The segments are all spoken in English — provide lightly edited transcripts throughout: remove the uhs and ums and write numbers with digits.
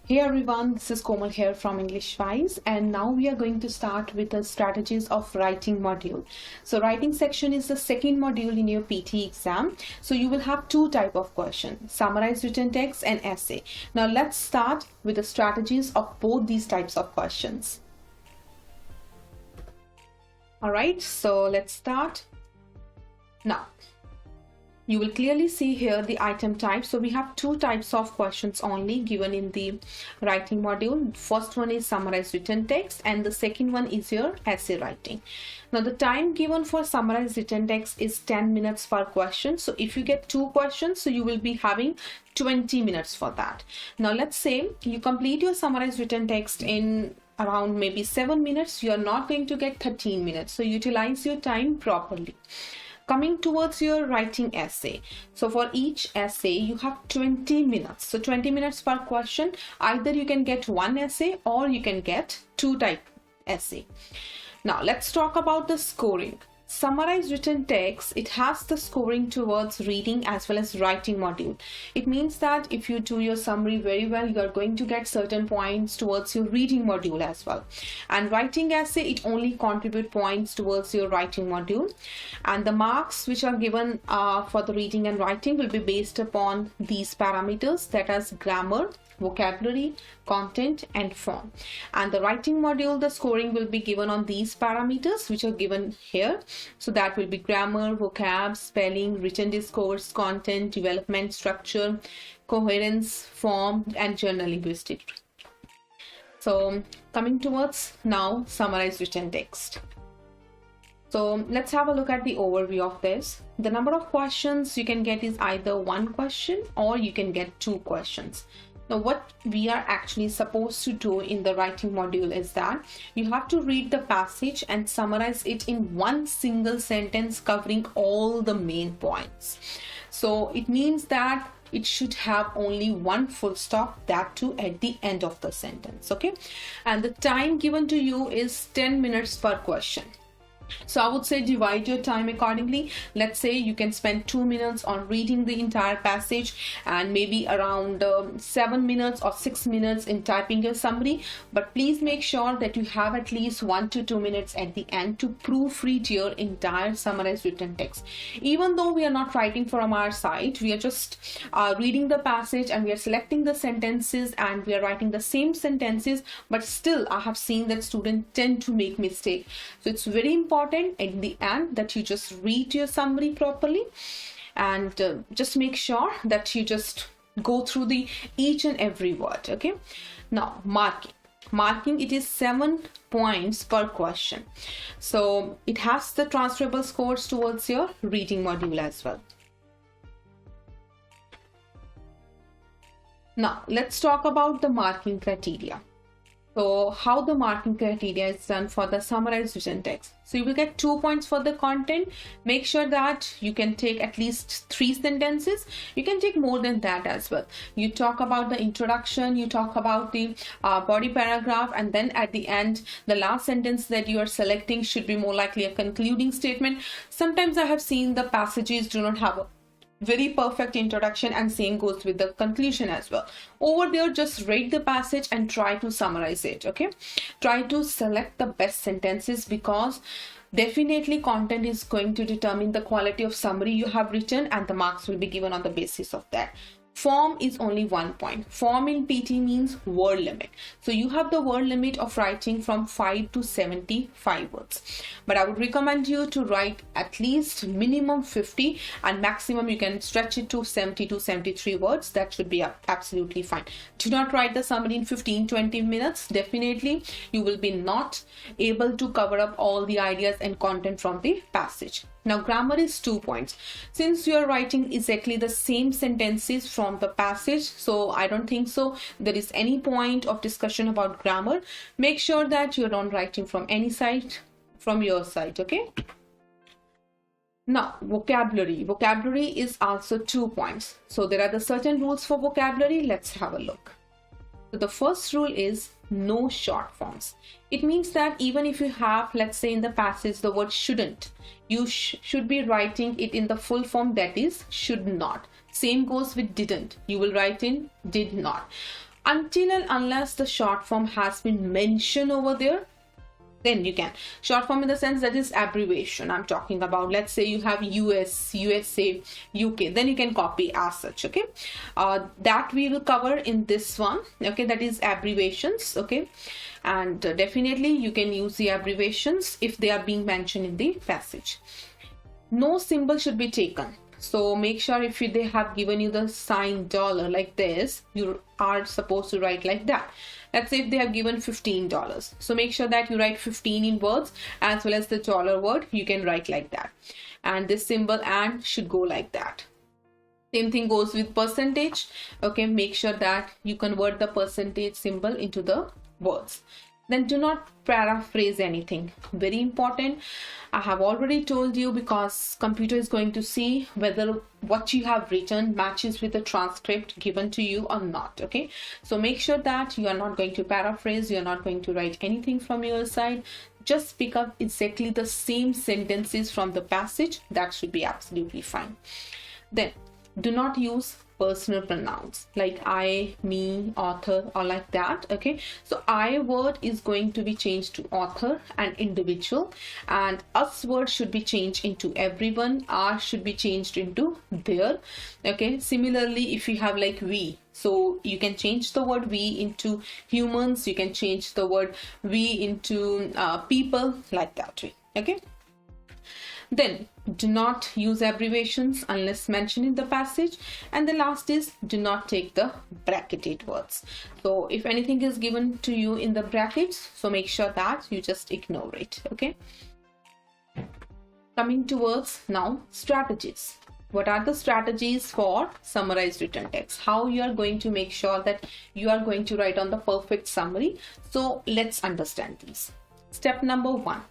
Hey everyone, this is Komal here from English Wise, and now we are going to start with the strategies of writing module. So writing section is the second module in your PT exam. So you will have two type of questions, summarize written text and essay. Now let's start with the strategies of both these types of questions. All right, so let's start. Now, you will clearly see here the item type. So we have two types of questions only given in the writing module. First one is summarize written text and the second one is your essay writing. Now the time given for summarize written text is 10 minutes per question. So if you get two questions, so you will be having 20 minutes for that. Now let's say you complete your summarize written text in around maybe 7 minutes, you are not going to get 13 minutes. So utilize your time properly. Coming towards your writing essay. So for each essay, you have 20 minutes. So 20 minutes per question. Either you can get one essay or you can get two type essay. Now let's talk about the scoring. Summarize written text, it has the scoring towards reading as well as writing module. It means that if you do your summary very well, you are going to get certain points towards your reading module as well. And writing essay, it only contribute points towards your writing module. And the marks which are given for the reading and writing will be based upon these parameters, that is grammar, vocabulary, content and form. And the writing module, the scoring will be given on these parameters which are given here. So that will be grammar, vocab, spelling, written discourse, content, development, structure, coherence, form and general linguistics. So coming towards now summarize written text. So let's have a look at the overview of this. The number of questions you can get is either one question or you can get two questions. Now what we are actually supposed to do in the writing module is that you have to read the passage and summarize it in one single sentence covering all the main points. So it means that it should have only one full stop, that too at the end of the sentence, okay? And the time given to you is 10 minutes per question. So I would say divide your time accordingly. Let's say you can spend 2 minutes on reading the entire passage and maybe around 7 minutes or 6 minutes in typing your summary. But please make sure that you have at least 1 to 2 minutes at the end to proofread your entire summarized written text. Even though we are not writing from our side, we are just reading the passage and we are selecting the sentences and we are writing the same sentences, but still I have seen that students tend to make mistake. So it's very important at the end that you just read your summary properly and just make sure that you just go through the each and every word. Okay, now marking it is 7 points per question, so it has the transferable scores towards your reading module as well. Now let's talk about the marking criteria. So how the marking criteria is done for the summarized written text. So you will get 2 points for the content. Make sure that you can take at least 3 sentences. You can take more than that as well. You talk about the introduction, you talk about the body paragraph, and then at the end, the last sentence that you are selecting should be more likely a concluding statement. Sometimes I have seen the passages do not have a very perfect introduction and same goes with the conclusion as well. Over there, just read the passage and try to summarize it. Okay, try to select the best sentences because definitely content is going to determine the quality of summary you have written and the marks will be given on the basis of that. Form is only 1 point. Form in PT means word limit. So you have the word limit of writing from 5 to 75 words. But I would recommend you to write at least minimum 50 and maximum you can stretch it to 70 to 73 words. That should be absolutely fine. Do not write the summary in 15-20 minutes. Definitely you will be not able to cover up all the ideas and content from the passage. Now grammar is 2 points. Since you are writing exactly the same sentences from the passage, so I don't think so there is any point of discussion about grammar. Make sure that you're not writing from any side, from your side, okay? Now vocabulary. Vocabulary is also 2 points. So there are the certain rules for vocabulary. Let's have a look. So the first rule is no short forms. It means that even if you have, let's say in the passage, the word shouldn't, you should be writing it in the full form, that is should not. Same goes with didn't. You will write in did not. Until and unless the short form has been mentioned over there, then you can. Short form in the sense that is abbreviation I'm talking about. Let's say you have US, USA, UK, then you can copy as such. Okay, that we will cover in this one. Okay, that is abbreviations. Okay, and definitely you can use the abbreviations if they are being mentioned in the passage. No symbol should be taken. So make sure if they have given you the sign dollar like this, you are supposed to write like that. Let's say if they have given $15. So make sure that you write 15 in words as well as the dollar word, you can write like that. And this symbol and should go like that. Same thing goes with percentage. Okay, make sure that you convert the percentage symbol into the words. Then do not paraphrase anything. Very important. I have already told you, because computer is going to see whether what you have written matches with the transcript given to you or not. Okay, so make sure that you are not going to paraphrase, you are not going to write anything from your side. Just pick up exactly the same sentences from the passage. That should be absolutely fine. Then do not use personal pronouns like I, me, author, or like that. Okay, so I word is going to be changed to author and individual, and us word should be changed into everyone, our should be changed into their. Okay, similarly if you have like we, so you can change the word we into humans, you can change the word we into people, like that way. Okay, then do not use abbreviations unless mentioned in the passage. And the last is do not take the bracketed words. So if anything is given to you in the brackets, so make sure that you just ignore it. Okay, coming towards now strategies. What are the strategies for summarized written text? How you are going to make sure that you are going to write on the perfect summary? So let's understand these. Step number one.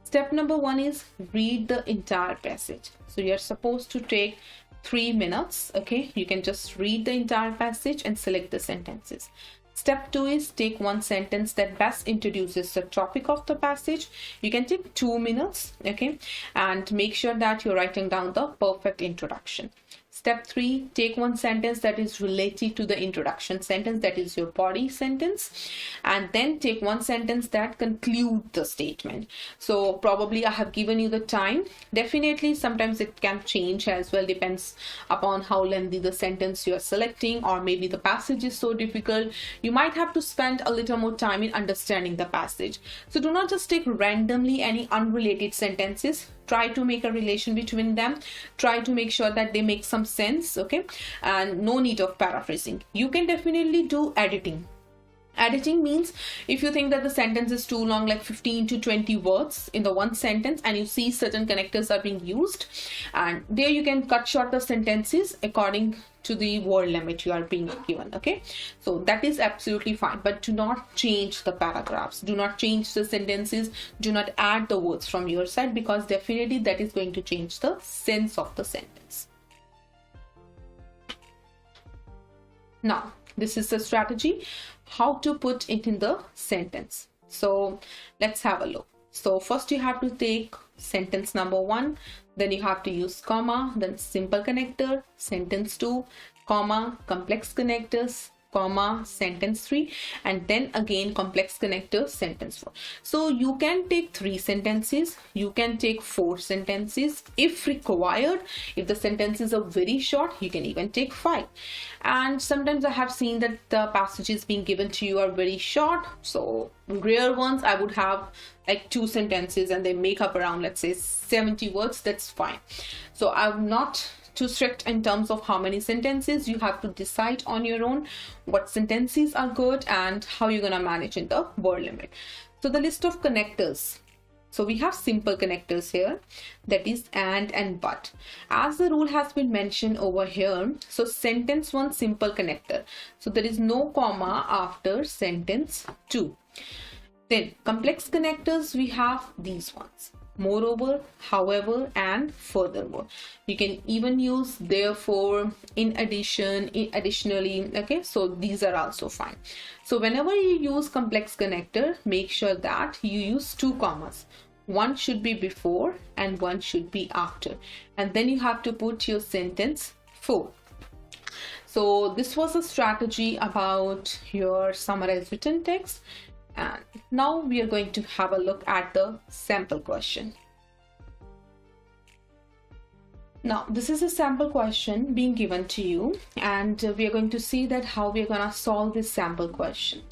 Step number one is read the entire passage. So you're supposed to take 3 minutes. Okay, you can just read the entire passage and select the sentences. Step 2 is take one sentence that best introduces the topic of the passage. You can take 2 minutes. Okay, and make sure that you're writing down the perfect introduction. Step 3, take one sentence that is related to the introduction sentence, that is your body sentence, and then take one sentence that concludes the statement. So probably I have given you the time. Definitely sometimes it can change as well, depends upon how lengthy the sentence you are selecting, or maybe the passage is so difficult. You might have to spend a little more time in understanding the passage. So do not just take randomly any unrelated sentences. Try to make a relation between them. Try to make sure that they make some sense. Okay, and no need of paraphrasing. You can definitely do editing. Editing means if you think that the sentence is too long, like 15 to 20 words in the one sentence, and you see certain connectors are being used, and there you can cut short the sentences according to the word limit you are being given. Okay, so that is absolutely fine, but do not change the paragraphs, do not change the sentences, do not add the words from your side, because definitely that is going to change the sense of the sentence. Now this is the strategy how to put it in the sentence. So let's have a look. So first you have to take sentence number 1, then you have to use comma, then simple connector, sentence 2, comma, complex connectors, comma, sentence 3, and then again complex connector, sentence 4. So you can take 3 sentences, you can take 4 sentences if required. If the sentences are very short, you can even take 5. And sometimes I have seen that the passages being given to you are very short. So rare ones, I would have like 2 sentences and they make up around, let's say, 70 words. That's fine. So I'm not too strict in terms of how many sentences. You have to decide on your own what sentences are good and how you're gonna manage in the word limit. So the list of connectors. So we have simple connectors here, that is and but. As the rule has been mentioned over here, so sentence 1 simple connector. So there is no comma after sentence 2. Then complex connectors, we have these ones. Moreover, however, and furthermore. You can even use therefore, in addition, additionally. Okay, so these are also fine. So whenever you use complex connector, make sure that you use 2 commas. One should be before and one should be after, and then you have to put your sentence 4. So this was a strategy about your summarized written text, and now we are going to have a look at the sample question. Now this is a sample question being given to you, and we are going to see that how we are going to solve this sample question.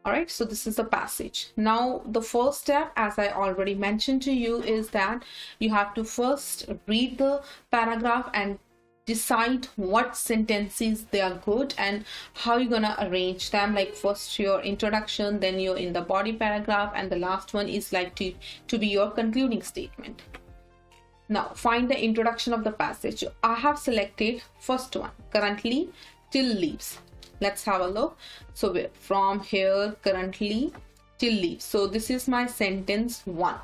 All right, so this is the passage. Now the first step, as I already mentioned to you, is that you have to first read the paragraph and decide what sentences they are good and how you're gonna arrange them. Like first your introduction, then you're in the body paragraph, and the last one is like to be your concluding statement. Now find the introduction of the passage. I have selected first one, currently till leaves. Let's have a look. So we're from here, currently till leaves. So this is my sentence 1.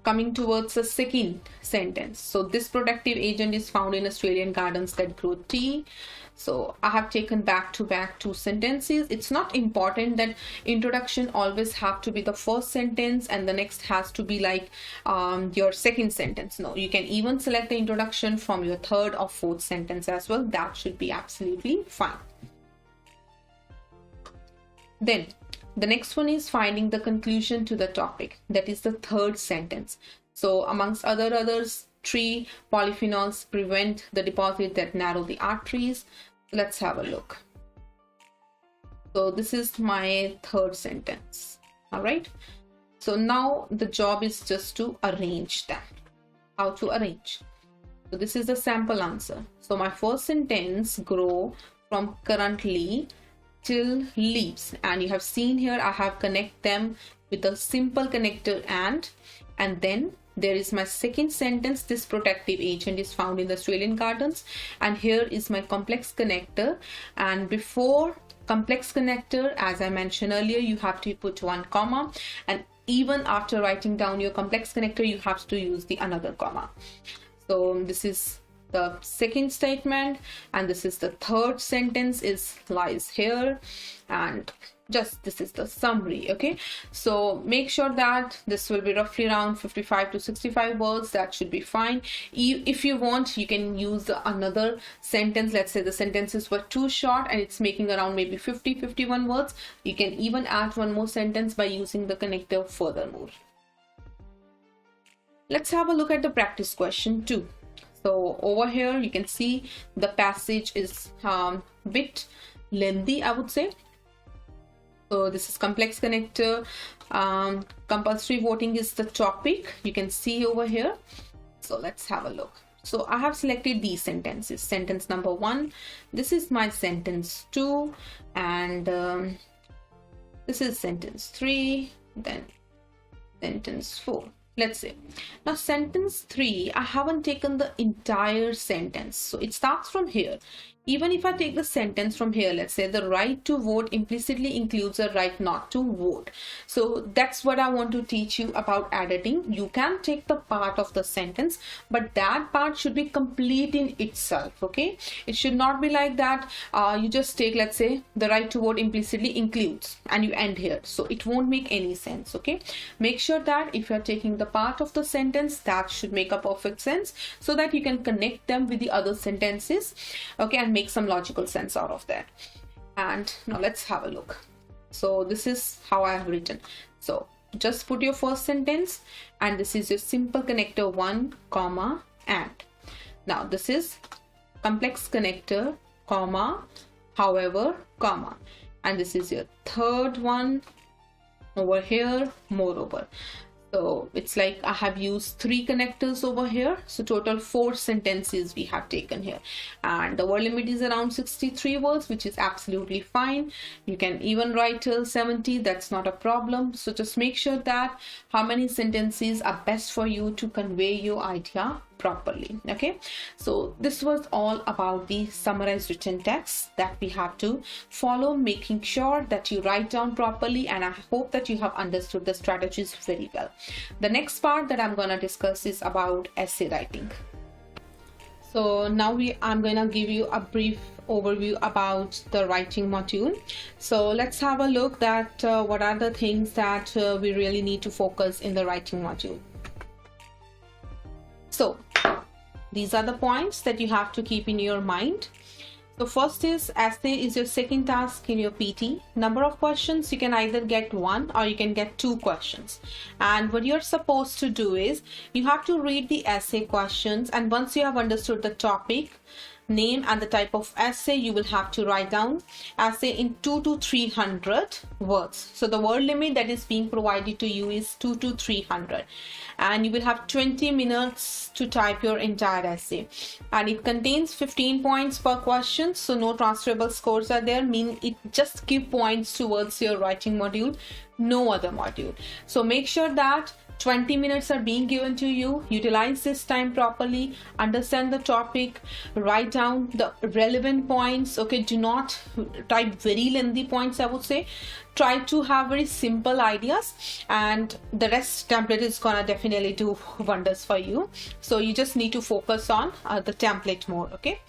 Coming towards the second sentence. So this protective agent is found in Australian gardens that grow tea. So I have taken back to back 2 sentences. It's not important that introduction always have to be the first sentence and the next has to be like your second sentence. No, you can even select the introduction from your third or fourth sentence as well. That should be absolutely fine. Then the next one is finding the conclusion to the topic. That is the third sentence. So amongst others, 3 polyphenols prevent the deposit that narrow the arteries. Let's have a look. So this is my third sentence. All right. So now the job is just to arrange them. How to arrange? So this is the sample answer. So my first sentence, grow from currently till leaves, and you have seen here I have connect them with a simple connector and then there is my second sentence, this protective agent is found in the Australian gardens, and here is my complex connector, and before complex connector, as I mentioned earlier, you have to put 1 comma, and even after writing down your complex connector you have to use the another comma. So this is the second statement, and this is the third sentence is lies here, and just this is the summary. Okay, so make sure that this will be roughly around 55 to 65 words. That should be fine. If you want, you can use another sentence. Let's say the sentences were too short and it's making around maybe 50-51 words. You can even add 1 more sentence by using the connector furthermore. Let's have a look at the practice question 2. So over here you can see the passage is bit lengthy, I would say. So this is complex connector. Compulsory voting is the topic, you can see over here. So let's have a look. So I have selected these sentences. Sentence number 1, this is my sentence 2, and this is sentence 3, then sentence 4. Let's say now sentence 3, I haven't taken the entire sentence, so it starts from here. Even if I take the sentence from here, let's say the right to vote implicitly includes a right not to vote. So that's what I want to teach you about editing. You can take the part of the sentence, but that part should be complete in itself. Okay, it should not be like that. You just take, let's say, the right to vote implicitly includes, and you end here. So it won't make any sense. Okay, make sure that if you're taking the part of the sentence, that should make a perfect sense, so that you can connect them with the other sentences. Okay, and make some logical sense out of that. And now let's have a look. So this is how I have written. So just put your first sentence, and this is your simple connector 1 comma and. Now this is complex connector comma however comma, and this is your third one over here moreover. So it's like I have used 3 connectors over here. So total 4 sentences we have taken here. And the word limit is around 63 words, which is absolutely fine. You can even write till 70. That's not a problem. So just make sure that how many sentences are best for you to convey your idea properly. Okay, so this was all about the summarized written text that we have to follow, making sure that you write down properly, and I hope that you have understood the strategies very well. The next part that I'm going to discuss is about essay writing. So now I'm going to give you a brief overview about the writing module. So let's have a look at what are the things that we really need to focus in the writing module. So these are the points that you have to keep in your mind. So first is essay is your second task in your PT. Number of questions, you can either get 1 or you can get 2 questions. And what you're supposed to do is you have to read the essay questions, and once you have understood the topic, name and the type of essay, you will have to write down essay in 2 to 300 words. So the word limit that is being provided to you is 2 to 300, and you will have 20 minutes to type your entire essay, and it contains 15 points per question, so no transferable scores are there, meaning it just give points towards your writing module, no other module. So make sure that 20 minutes are being given to you. Utilize this time properly, understand the topic, write down the relevant points. Okay, do not type very lengthy points, I would say. Try to have very simple ideas, and the rest template is gonna definitely do wonders for you. So you just need to focus on the template more. Okay,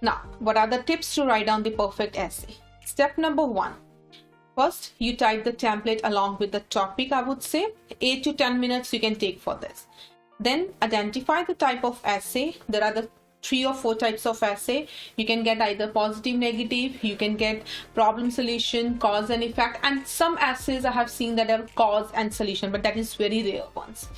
now what are the tips to write down the perfect essay? Step number 1. First, you type the template along with the topic. I would say 8 to 10 minutes you can take for this. Then identify the type of essay. There are the 3 or 4 types of essay. You can get either positive, negative, you can get problem solution, cause and effect, and some essays I have seen that are cause and solution, but that is very rare ones.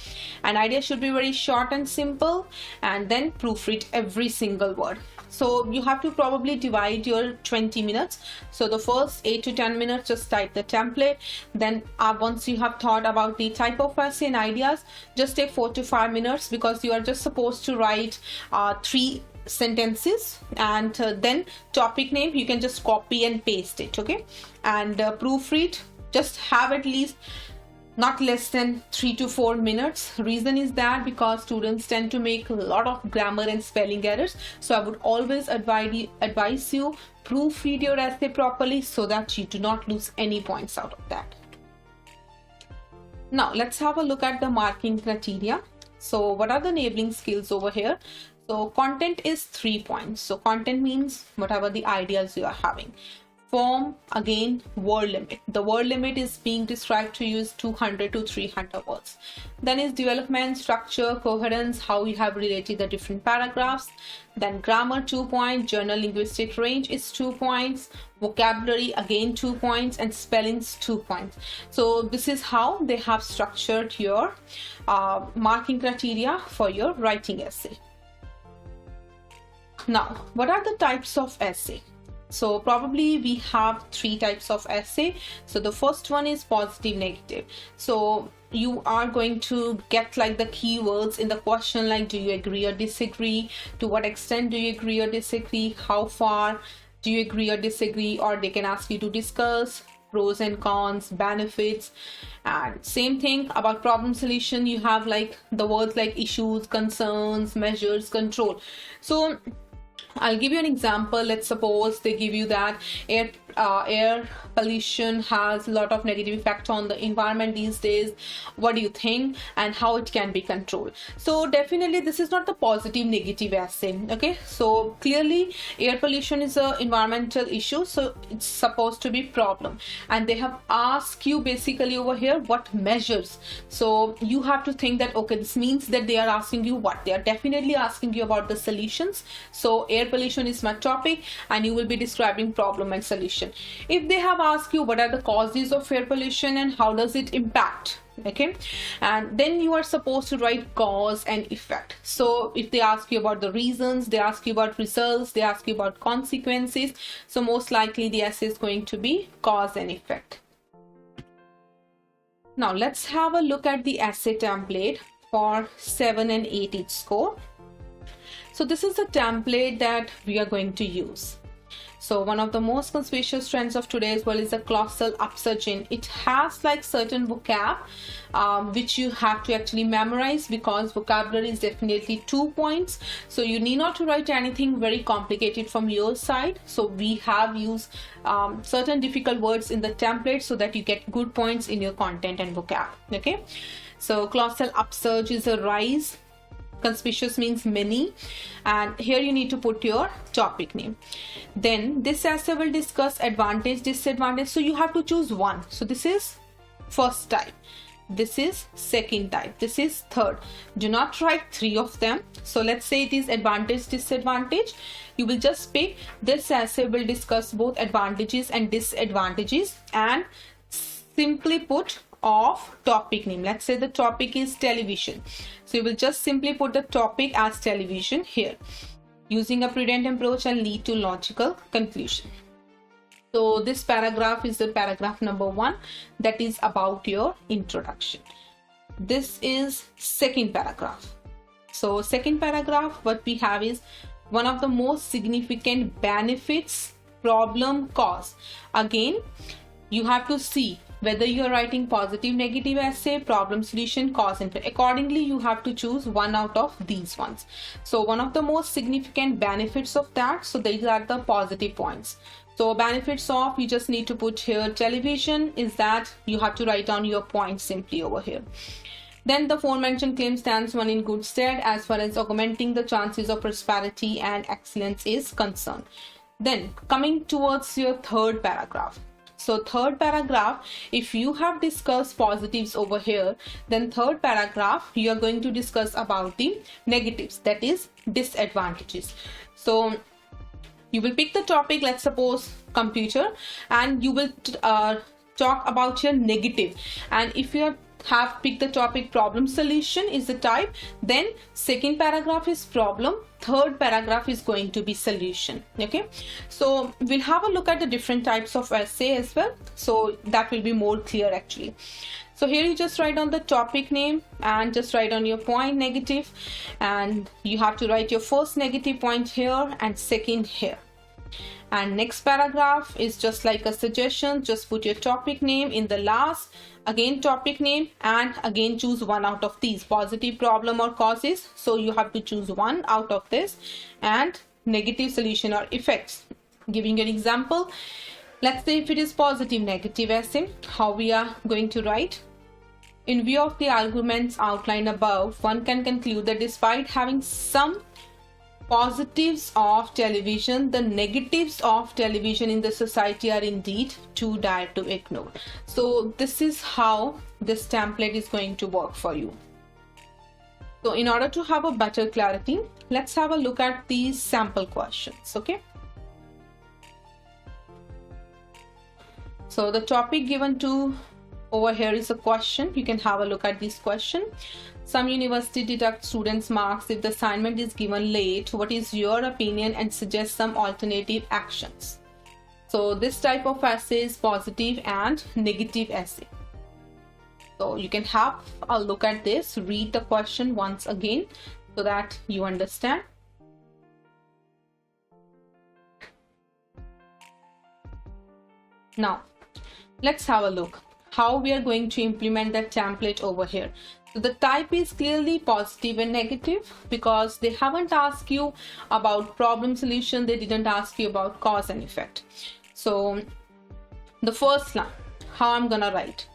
An idea should be very short and simple, and then proofread every single word. So you have to probably divide your 20 minutes. So the first 8 to 10 minutes, just type the template. Then once you have thought about the type of essay and ideas, just take 4 to 5 minutes, because you are just supposed to write 3 sentences, and then topic name you can just copy and paste it. Okay, and proofread, just have at least not less than 3 to 4 minutes. Reason is that because students tend to make a lot of grammar and spelling errors, so I would always advise you proofread your essay properly so that you do not lose any points out of that. Now let's have a look at the marking criteria. So what are the enabling skills over here? So content is 3 points. So content means whatever the ideas you are having. Form, again, word limit. The word limit is being described to use 200 to 300 words. Then is development, structure, coherence, how you have related the different paragraphs. Then grammar, 2 points. General linguistic range is 2 points. Vocabulary, again 2 points, and spellings 2 points. So this is how they have structured your marking criteria for your writing essay. Now, what are the types of essay? So probably we have 3 types of essay. So the first one is positive, negative. So you are going to get like the keywords in the question, like do you agree or disagree, to what extent do you agree or disagree, how far do you agree or disagree, or they can ask you to discuss pros and cons, benefits. And same thing about problem solution, you have like the words like issues, concerns, measures, control. So I'll give you an example. Let's suppose they give you that air pollution has a lot of negative effect on the environment these days. What do you think, and how it can be controlled? So definitely this is not the positive negative essay. Okay, so clearly air pollution is an environmental issue, so it's supposed to be problem, and they have asked you basically over here what measures. So you have to think that okay, this means that they are asking you what? They are definitely asking you about the solutions. So air pollution is my topic, and you will be describing problem and solution. If they have asked you what are the causes of air pollution and how does it impact, okay, and then you are supposed to write cause and effect. So if they ask you about the reasons, they ask you about results, they ask you about consequences, so most likely the essay is going to be cause and effect. Now let's have a look at the essay template for 7 and 8 each score. So this is the template that we are going to use. So one of the most conspicuous trends of today's world is the glossal upsurge. It has like certain vocab which you have to actually memorize, because vocabulary is definitely 2 points. So you need not to write anything very complicated from your side. So we have used certain difficult words in the template so that you get good points in your content and vocab. Okay, so glossal upsurge is a rise. Conspicuous means many, and here you need to put your topic name. Then this essay will discuss advantage, disadvantage, so you have to choose one. So this is first type. This is second type. This is third. Do not write three of them. So let's say it is advantage, disadvantage. You will just pick this essay will discuss both advantages and disadvantages and simply put of topic name. Let's say the topic is television. So you will just simply put the topic as television here. Using a prudent approach and lead to logical conclusion. So this paragraph is the paragraph number 1, that is about your introduction. This is second paragraph. So second paragraph, what we have is one of the most significant benefits, problem, cause. Again, you have to see whether you are writing positive, negative essay, problem, solution, cause, and effect. Accordingly, you have to choose one out of these ones. So one of the most significant benefits of that, so these are the positive points. So benefits of, you just need to put here television, is that you have to write down your points simply over here. Then the aforementioned claim stands one in good stead as far as augmenting the chances of prosperity and excellence is concerned. Then coming towards your third paragraph. So third paragraph, if you have discussed positives over here, then third paragraph, you are going to discuss about the negatives, that is disadvantages. So you will pick the topic, let's suppose computer, and you will talk about your negative. And if you have picked the topic problem solution is the type, then second paragraph is problem, third paragraph is going to be solution. Okay, so we'll have a look at the different types of essay as well, so that will be more clear actually. So here you just write on the topic name and just write on your point negative, and you have to write your first negative point here and second here. And next paragraph is just like a suggestion, just put your topic name in the last, again topic name, and again choose one out of these, positive, problem, or causes. So you have to choose one out of this, and negative, solution, or effects. Giving you an example, let's say if it is positive negative essay, how we are going to write. In view of the arguments outlined above, one can conclude that despite having some positives of television, the negatives of television in the society are indeed too dire to ignore. So this is how this template is going to work for you. So in order to have a better clarity, let's have a look at these sample questions. Okay, so the topic given to over here is a question. You can have a look at this question. Some university deduct students' marks if the assignment is given late. What is your opinion, and suggest some alternative actions? So this type of essay is positive and negative essay. So you can have a look at this, read the question once again so that you understand. Now let's have a look how we are going to implement that template over here. So the type is clearly positive and negative because they haven't asked you about problem solution, they didn't ask you about cause and effect. So the first line, how I'm gonna write.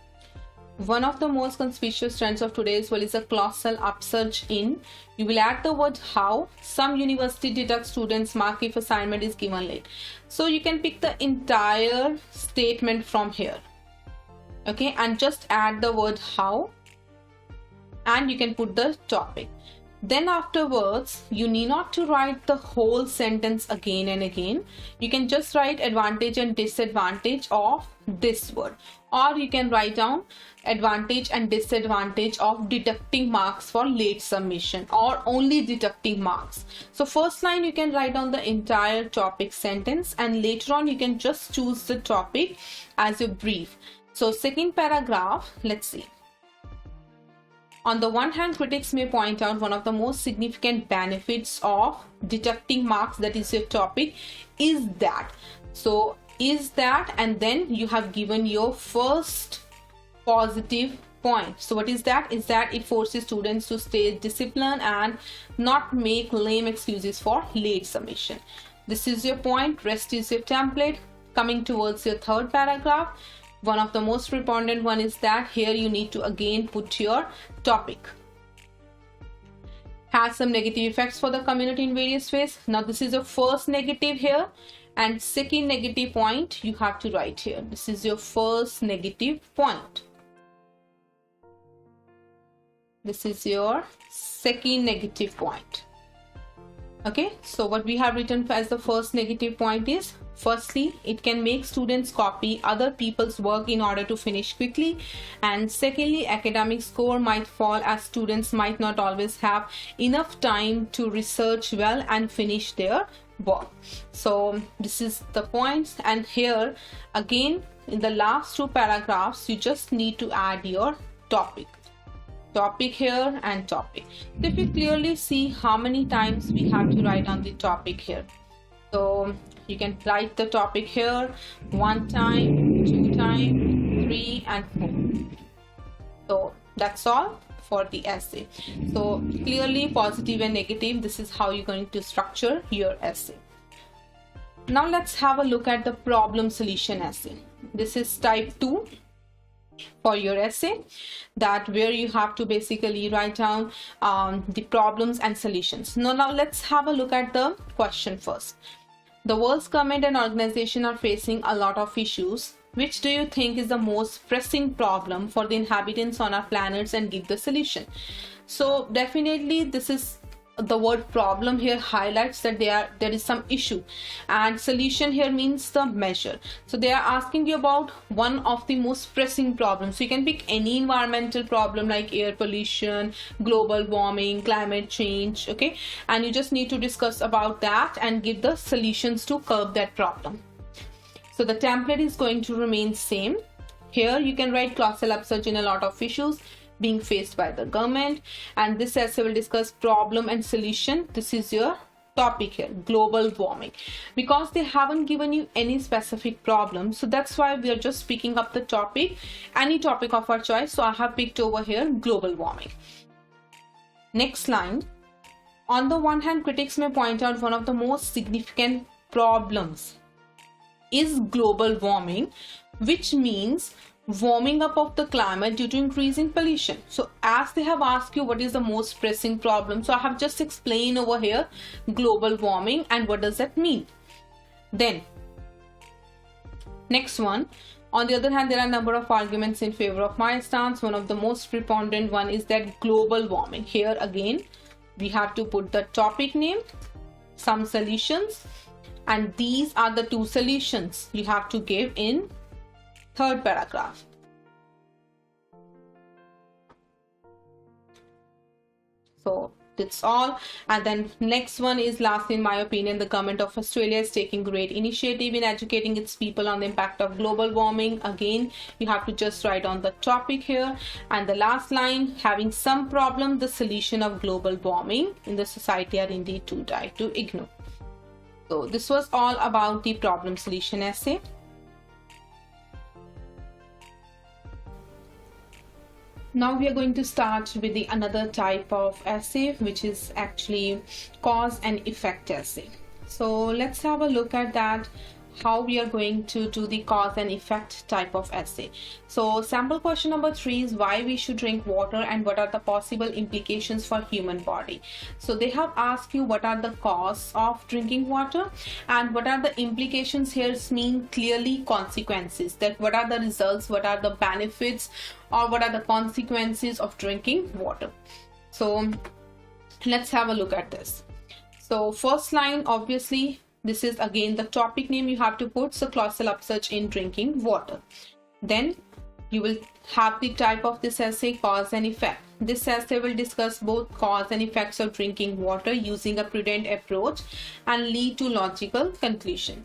One of the most conspicuous trends of today's world is a colossal upsurge in. You will add the word how. Some university deduct students' mark if assignment is given late. So you can pick the entire statement from here. Okay, and just add the word how, and you can put the topic. Then afterwards, you need not to write the whole sentence again and again. You can just write advantage and disadvantage of this word, or you can write down advantage and disadvantage of deducting marks for late submission, or only deducting marks. So first line you can write down the entire topic sentence, and later on you can just choose the topic as your brief. So second paragraph, let's see. On the one hand, critics may point out one of the most significant benefits of deducting marks, that is your topic, is that. So is that, and then you have given your first positive point. So what is that? Is that it forces students to stay disciplined and not make lame excuses for late submission. This is your point, rest is your template. Coming towards your third paragraph, one of the most preponderant one is that here you need to again put your topic. Has some negative effects for the community in various ways. Now this is your first negative here, and second negative point you have to write here. This is your first negative point. This is your second negative point. Okay, so what we have written as the first negative point is, firstly, it can make students copy other people's work in order to finish quickly, and secondly, academic score might fall as students might not always have enough time to research well and finish their work. So this is the points, and here again in the last two paragraphs you just need to add your topic here and topic. So if you clearly see how many times we have to write on the topic here, so you can write the topic here 1 time, 2 time, 3 and 4. So that's all for the essay. So clearly positive and negative, this is how you're going to structure your essay. Now let's have a look at the problem solution essay. This is type 2 for your essay, that where you have to basically write down the problems and solutions. Now let's have a look at the question first. The world's government and organization are facing a lot of issues. Which do you think is the most pressing problem for the inhabitants on our planets, and give the solution? So definitely this is the word problem here highlights that there is some issue, and solution here means the measure. So they are asking you about one of the most pressing problems. So you can pick any environmental problem like air pollution, global warming, climate change, okay, and you just need to discuss about that and give the solutions to curb that problem. So the template is going to remain same. Here you can write colossal upsurge in a lot of issues being faced by the government, and this essay will discuss problem and solution. This is your topic here, global warming, because they haven't given you any specific problem, so that's why we are just picking up the topic, any topic of our choice. So I have picked over here global warming. Next line, on the one hand, critics may point out one of the most significant problems is global warming, which means warming up of the climate due to increasing pollution. So as they have asked you what is the most pressing problem, so I have just explained over here global warming and what does that mean. Then next one, on the other hand, there are a number of arguments in favor of my stance. One of the most preponderant one is that global warming. Here again we have to put the topic name, some solutions, and these are the two solutions you have to give in third paragraph. So that's all. And then next one is, last in my opinion, the government of Australia is taking great initiative in educating its people on the impact of global warming. Again, you have to just write on the topic here. And the last line, having some problem, the solution of global warming in the society are indeed too tight to ignore. So this was all about the problem solution essay. Now we are going to start with the another type of essay, which is actually cause and effect essay. So let's have a look at that, how we are going to do the cause and effect type of essay. So sample question number 3 is why we should drink water and what are the possible implications for human body. So they have asked you what are the cause of drinking water and what are the implications. Here mean clearly consequences, that what are the results, what are the benefits, or what are the consequences of drinking water. So let's have a look at this. So first line, obviously this is again the topic name you have to put, so colossal upsurge in drinking water. Then you will have the type of this essay, cause and effect. This essay will discuss both cause and effects of drinking water using a prudent approach and lead to logical conclusion.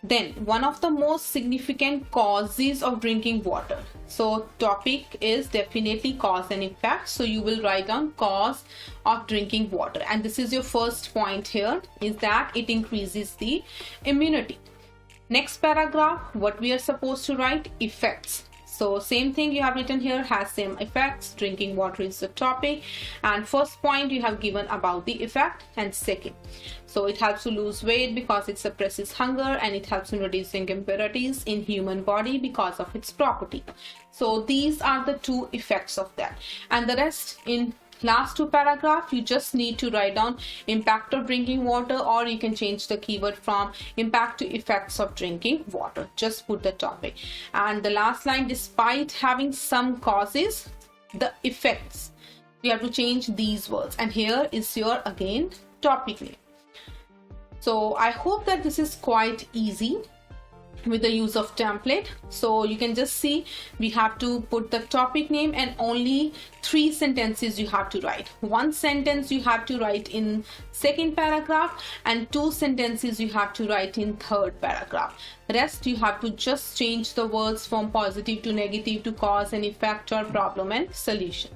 Then one of the most significant causes of drinking water. So topic is definitely cause and effect. So you will write down cause of drinking water. And this is your first point here, is that it increases the immunity. Next paragraph, what we are supposed to write, effects. So same thing you have written here, has same effects. Drinking water is the topic, and first point you have given about the effect, and second, so it helps to lose weight because it suppresses hunger, and it helps in reducing impurities in human body because of its property. So these are the two effects of that, and the rest in last two paragraph you just need to write down impact of drinking water, or you can change the keyword from impact to effects of drinking water. Just put the topic. And the last line, despite having some causes, the effects You have to change these words, and here is your again topic name. So I hope that this is quite easy with the use of template. So you can just see we have to put the topic name, and only 3 sentences you have to write. 1 sentence you have to write in second paragraph, and 2 sentences you have to write in third paragraph. Rest you have to just change the words from positive to negative to cause and effect or problem and solution.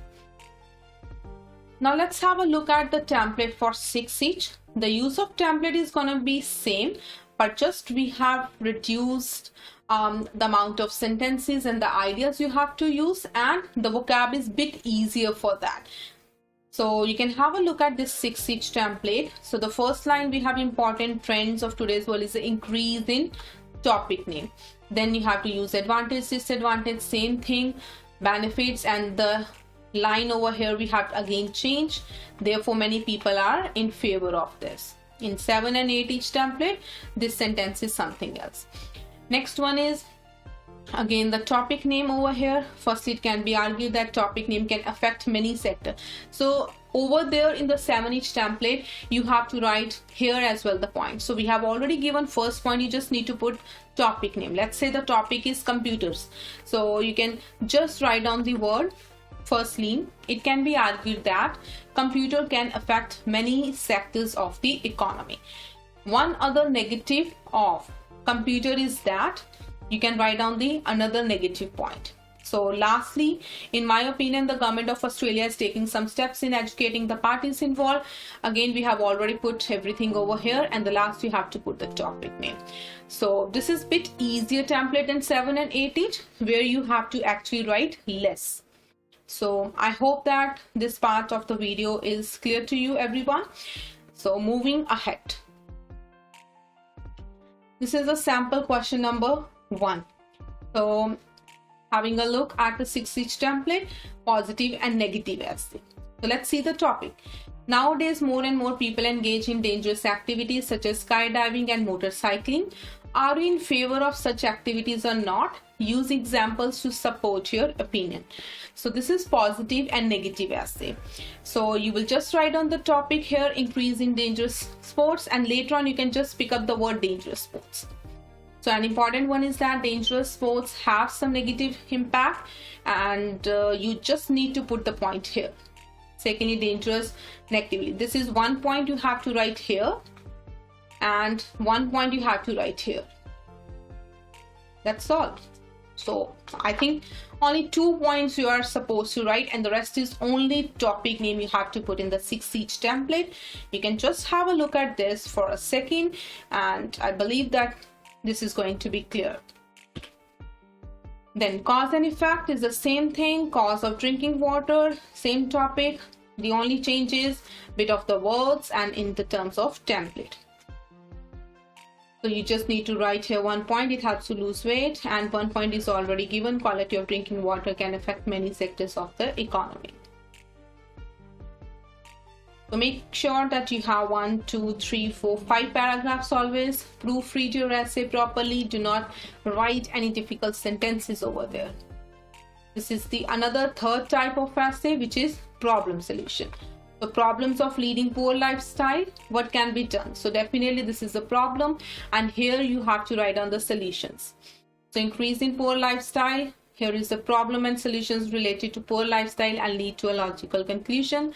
Now let's have a look at the template for 6 each. The use of template is going to be same, but just we have reduced the amount of sentences and the ideas you have to use, and the vocab is bit easier for that. So you can have a look at this 6 each template. So the first line we have important trends of today's world is the increase in topic name. Then you have to use advantage, disadvantage, same thing, benefits, and the line over here we have to again change. Therefore many people are in favor of this. In 7 and 8 each template, this sentence is something else. Next one is again the topic name over here. Firstly, it can be argued that topic name can affect many sectors. So over there in the 7 each template, you have to write here as well the point. So we have already given first point, you just need to put topic name. Let's say the topic is computers. So you can just write down the word. Firstly, it can be argued that computer can affect many sectors of the economy. One other negative of computer is that you can write down the another negative point. So lastly, in my opinion, the government of Australia is taking some steps in educating the parties involved. Again, we have already put everything over here, and the last you have to put the topic name. So this is a bit easier template than 7 and 8 each, where you have to actually write less. So I hope that this part of the video is clear to you, everyone. So moving ahead, this is a sample question number 1. So having a look at the 6 each template, positive and negative essay. So let's see the topic. Nowadays, more and more people engage in dangerous activities such as skydiving and motorcycling. Are you in favor of such activities or not? Use examples to support your opinion. So this is positive and negative essay. So you will just write on the topic here, increase in dangerous sports, and later on you can just pick up the word dangerous sports. So an important one is that dangerous sports have some negative impact, and you just need to put the point here. Secondly, dangerous negatively. This is 1 point you have to write here, and 1 point you have to write here. That's all. So I think only 2 points you are supposed to write, and the rest is only topic name you have to put in the 6 each template. You can just have a look at this for a second, and I believe that this is going to be clear. Then cause and effect is the same thing. Cause of drinking water, same topic. The only change is bit of the words and in the terms of template. So you just need to write here 1 point, it helps to lose weight, and 1 point is already given. Quality of drinking water can affect many sectors of the economy. So make sure that you have 1, 2, 3, 4, 5 paragraphs always. Proofread your essay properly. Do not write any difficult sentences over there. This is the another third type of essay, which is problem solution. The problems of leading poor lifestyle, what can be done? So definitely this is a problem, and here you have to write down the solutions. So increase in poor lifestyle, here is the problem and solutions related to poor lifestyle and lead to a logical conclusion.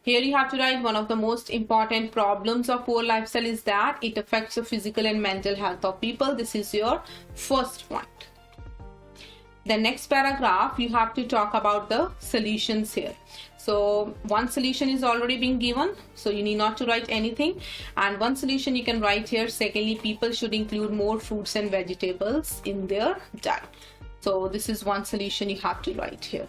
Here you have to write one of the most important problems of poor lifestyle is that it affects the physical and mental health of people. This is your first point. The next paragraph, you have to talk about the solutions here. So one solution is already being given, so you need not to write anything. And one solution you can write here. Secondly, people should include more fruits and vegetables in their diet. So this is one solution you have to write here.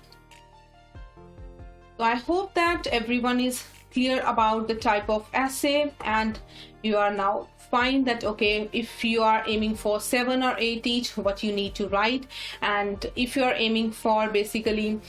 So I hope that everyone is clear about the type of essay, and you are now fine that okay, if you are aiming for 7 or 8 each, what you need to write, and if you are aiming for basically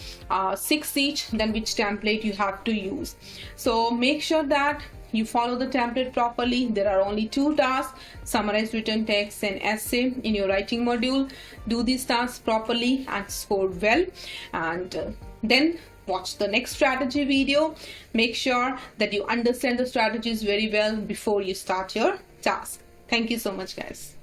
6 each, then which template you have to use. So make sure that you follow the template properly. There are only 2 tasks: summarize written text and essay in your writing module. Do these tasks properly and score well, and then watch the next strategy video. Make sure that you understand the strategies very well before you start your task. Thank you so much, guys.